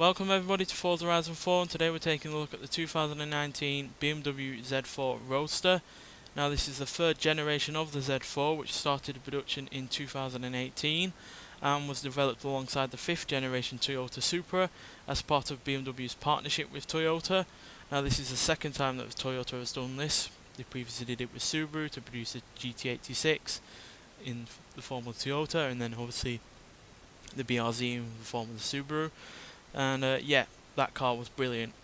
Welcome everybody to Forza Horizon 4, and today we're taking a look at the 2019 BMW Z4 Roadster. Now this is the third generation of the Z4, which started production in 2018 and was developed alongside the fifth generation Toyota Supra as part of BMW's partnership with Toyota. Now this is the second time that Toyota has done this. They previously did it with Subaru to produce the GT86 in the form of Toyota, and then obviously the BRZ in the form of the Subaru. And yeah, that car was brilliant.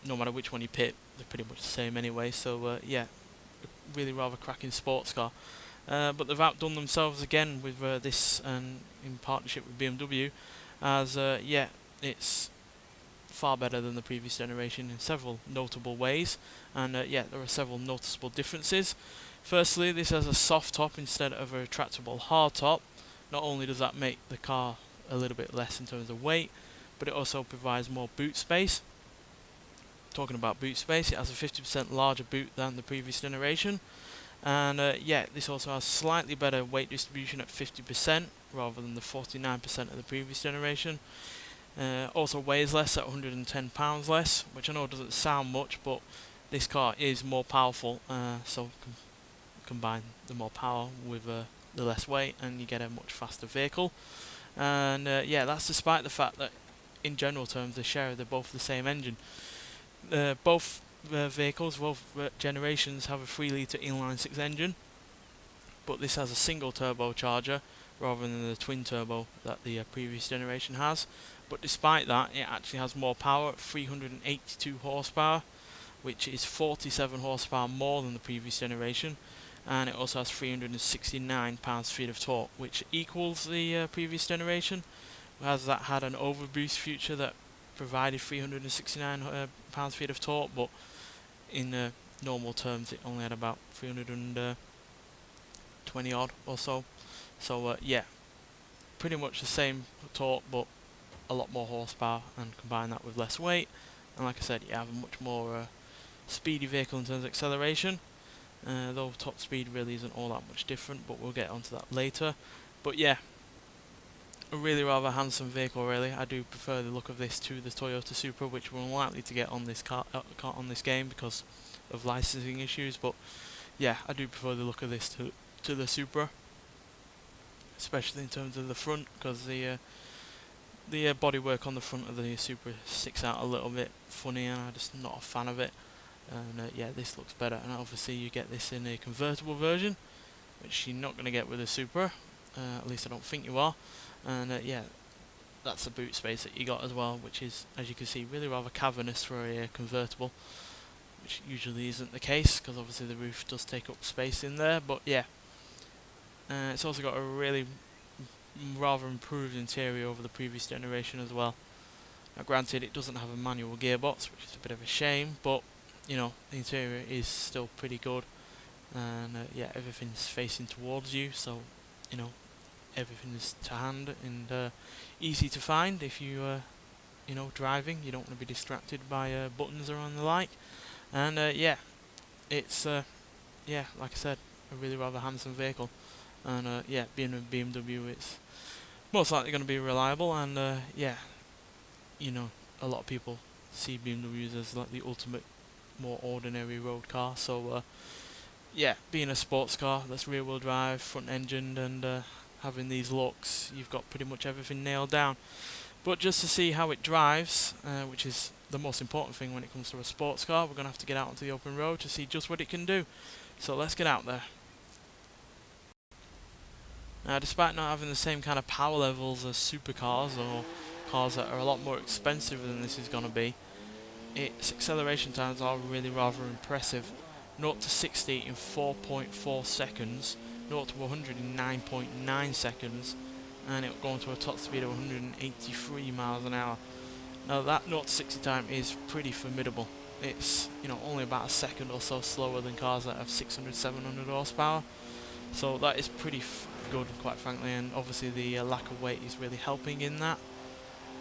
No matter which one you pick, they're pretty much the same anyway. So yeah, really rather cracking sports car. But they've outdone themselves again with this, and in partnership with BMW, as yeah, it's far better than the previous generation in several notable ways. And yeah, there are several noticeable differences. Firstly, this has a soft top instead of a retractable hard top. Not only does that make the car a little bit less in terms of weight, but it also provides more boot space. Talking about boot space, it has a 50% larger boot than the previous generation, and yeah, this also has slightly better weight distribution at 50% rather than the 49% of the previous generation. Also weighs less at 110 pounds less, which I know doesn't sound much, but this car is more powerful, so combine the more power with the less weight and you get a much faster vehicle. And yeah, that's despite the fact that in general terms they share both the same engine. Both vehicles, both generations have a 3-litre inline-6 engine, but this has a single turbocharger rather than the twin turbo that the previous generation has. But despite that, it actually has more power at 382 horsepower, which is 47 horsepower more than the previous generation, and it also has 369 pounds-feet of torque, which equals the previous generation, as that had an overboost feature that provided 369 pounds-feet of torque, but in normal terms it only had about 320 odd or so. So yeah, pretty much the same torque but a lot more horsepower, and combine that with less weight, and like I said, you have a much more speedy vehicle in terms of acceleration, though top speed really isn't all that much different, but we'll get onto that later. But yeah, a really rather handsome vehicle really. I do prefer the look of this to the Toyota Supra, which we're unlikely to get on this car on this game because of licensing issues, but yeah, I do prefer the look of this to the Supra, especially in terms of the front, because the bodywork on the front of the Supra sticks out a little bit funny, and I'm just not a fan of it. And yeah, this looks better, and obviously you get this in a convertible version, which you're not going to get with a Supra, at least I don't think you are. And yeah, that's the boot space that you got as well, which is, as you can see, really rather cavernous for a convertible, which usually isn't the case because obviously the roof does take up space in there. But yeah, it's also got a really rather improved interior over the previous generation as well. Now granted, it doesn't have a manual gearbox, which is a bit of a shame, but you know, the interior is still pretty good, and yeah, everything's facing towards you, so you know, everything is to hand and easy to find if you you know, driving. You don't want to be distracted by buttons or on the like. And yeah, it's yeah, like I said, a really rather handsome vehicle, and yeah, being a BMW, it's most likely going to be reliable, and yeah, you know, a lot of people see BMWs as like the ultimate more ordinary road car. So yeah, being a sports car that's rear wheel drive, front engined, and having these looks, you've got pretty much everything nailed down. But just to see how it drives, which is the most important thing when it comes to a sports car, we're going to have to get out onto the open road to see just what it can do. So let's get out there. Now, despite not having the same kind of power levels as supercars or cars that are a lot more expensive than this is going to be, its acceleration times are really rather impressive. 0 to 60 in 4.4 seconds, 0 to 100 in 9.9 seconds, and it will go into a top speed of 183 miles an hour. Now that 0 to 60 time is pretty formidable. It's, you know, only about a second or so slower than cars that have 600, 700 horsepower. So that is pretty good, quite frankly, and obviously the lack of weight is really helping in that.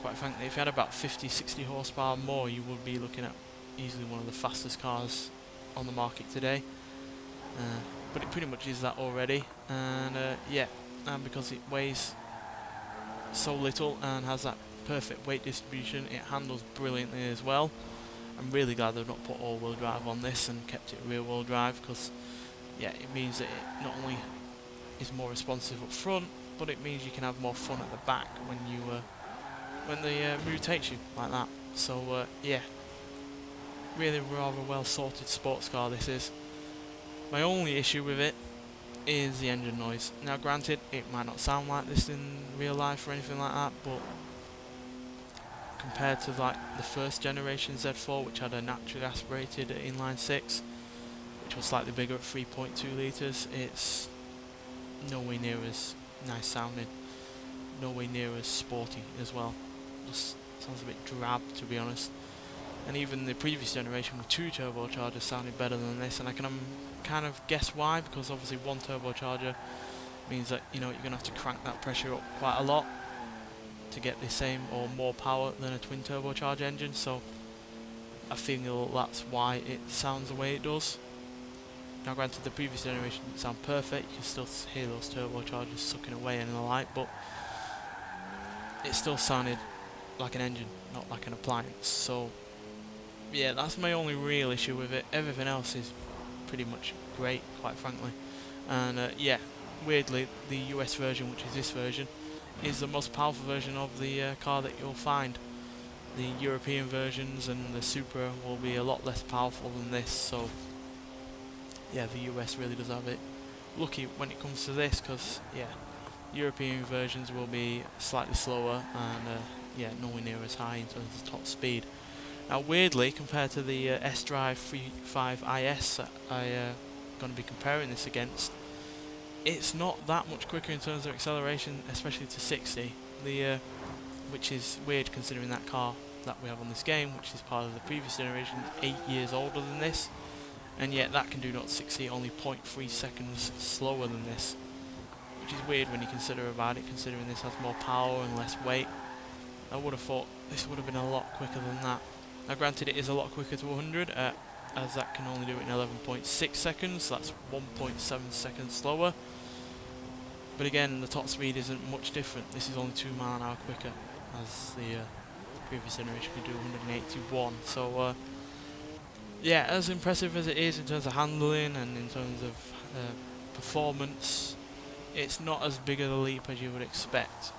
Quite frankly, if you had about 50, 60 horsepower more, you would be looking at easily one of the fastest cars on the market today. But it pretty much is that already, and yeah, and because it weighs so little and has that perfect weight distribution. It handles brilliantly as well. I'm really glad they've not put all-wheel drive on this and kept it rear-wheel drive, because yeah, it means that it not only is more responsive up front, but it means you can have more fun at the back when you when the mood takes you like that. So yeah, really rather well sorted sports car this is. My only issue with it is the engine noise. Now granted, it might not sound like this in real life or anything like that, but compared to like the first generation Z4, which had a naturally aspirated inline 6, which was slightly bigger at 3.2 litres, it's nowhere near as nice sounding, nowhere near as sporty as well. Just sounds a bit drab, to be honest. And even the previous generation with 2 turbochargers sounded better than this, and I can kind of guess why, because obviously 1 turbocharger means that you're going to have to crank that pressure up quite a lot to get the same or more power than a twin turbocharged engine. So I feel that's why it sounds the way it does. Now granted, the previous generation didn't sound perfect, you can still hear those turbochargers sucking away and the like, but it still sounded like an engine, not like an appliance. So yeah, that's my only real issue with it. Everything else is pretty much great, quite frankly. And yeah, weirdly, the US version, which is this version, is the most powerful version of the car that you'll find. The European versions and the Supra will be a lot less powerful than this, so yeah, the US really does have it lucky when it comes to this, because yeah, European versions will be slightly slower and yeah, nowhere near as high in terms of top speed. Now weirdly, compared to the S-Drive 35 IS that I'm going to be comparing this against, it's not that much quicker in terms of acceleration, especially to 60, which is weird considering that car that we have on this game, which is part of the previous generation, 8 years older than this, and yet that can do not 60 only 0.3 seconds slower than this, which is weird when you consider about it, considering this has more power and less weight. I would have thought this would have been a lot quicker than that. Now granted, it is a lot quicker to 100, as that can only do it in 11.6 seconds, so that's 1.7 seconds slower. But again, the top speed isn't much different. This is only 2 miles an hour quicker, as the previous generation could do 181. So yeah, as impressive as it is in terms of handling and in terms of performance, it's not as big of a leap as you would expect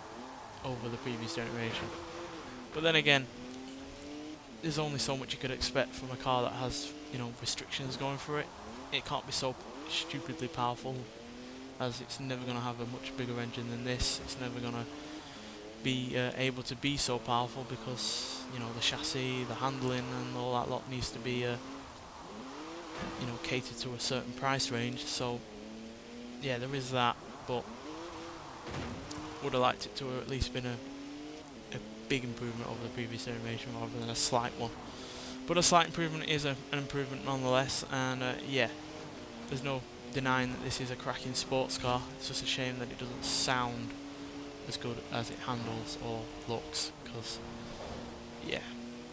over the previous generation. But then again, there's only so much you could expect from a car that has, restrictions going for it. It can't be so stupidly powerful, as it's never going to have a much bigger engine than this. It's never going to be able to be so powerful, because the chassis, the handling and all that lot needs to be catered to a certain price range. So yeah, there is that, but would have liked it to have at least been a big improvement over the previous generation rather than a slight one. But a slight improvement is an improvement nonetheless, and yeah, there's no denying that this is a cracking sports car. It's just a shame that it doesn't sound as good as it handles or looks, because yeah,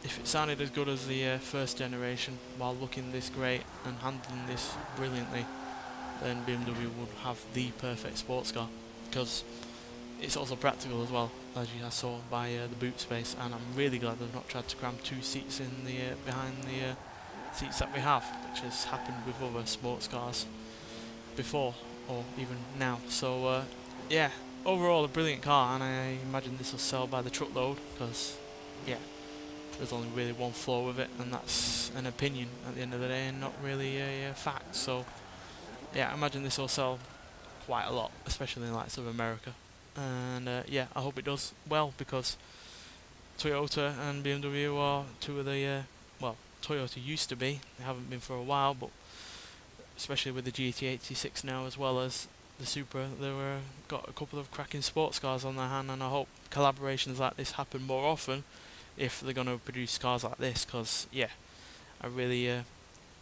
if it sounded as good as the first generation while looking this great and handling this brilliantly, then BMW would have the perfect sports car, because it's also practical as well, as you saw by the boot space, and I'm really glad they've not tried to cram 2 seats in the behind the seats that we have, which has happened with other sports cars before or even now. So yeah, overall a brilliant car, and I imagine this will sell by the truckload, because yeah, there's only really one flaw with it, and that's an opinion at the end of the day and not really a fact. So yeah, I imagine this will sell quite a lot, especially in the likes of America. And yeah, I hope it does well, because Toyota and BMW are two of the well, Toyota used to be, they haven't been for a while, but especially with the GT86 now, as well as the Supra, they've got a couple of cracking sports cars on their hand, and I hope collaborations like this happen more often if they're going to produce cars like this, because yeah, I really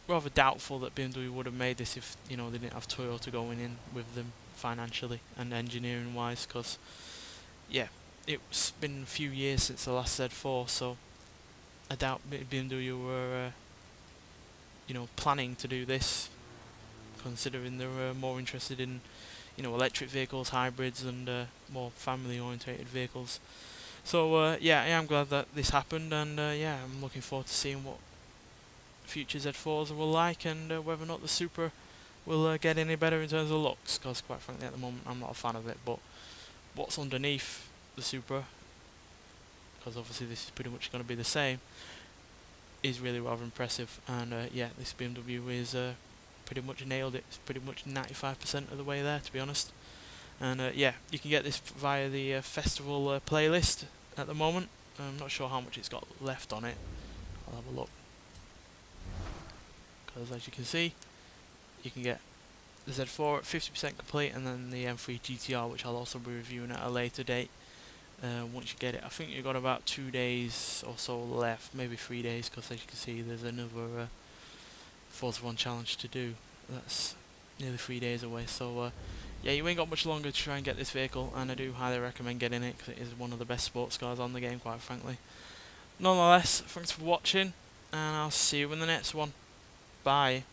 rather doubtful that BMW would have made this if they didn't have Toyota going in with them financially and engineering wise, because yeah, it's been a few years since the last Z4, so I doubt BMW were planning to do this, considering they were more interested in electric vehicles, hybrids, and more family orientated vehicles. So yeah, I am glad that this happened, and yeah, I'm looking forward to seeing what future Z4s will like, and whether or not the Supra will get any better in terms of looks, because quite frankly at the moment I'm not a fan of it. But what's underneath the Supra, because obviously this is pretty much going to be the same, is really rather impressive. And yeah, this BMW is pretty much nailed it. It's pretty much 95% of the way there, to be honest. And yeah, you can get this via the festival playlist at the moment. I'm not sure how much it's got left on it. I'll have a look, because as you can see, you can get the Z4 at 50% complete, and then the M3 GTR, which I'll also be reviewing at a later date. Once you get it, I think you've got about 2 days or so left, maybe 3 days, because as you can see, there's another Forza 1 challenge to do. That's nearly 3 days away. So yeah, you ain't got much longer to try and get this vehicle, and I do highly recommend getting it, because it is one of the best sports cars on the game, quite frankly. Nonetheless, thanks for watching, and I'll see you in the next one. Bye.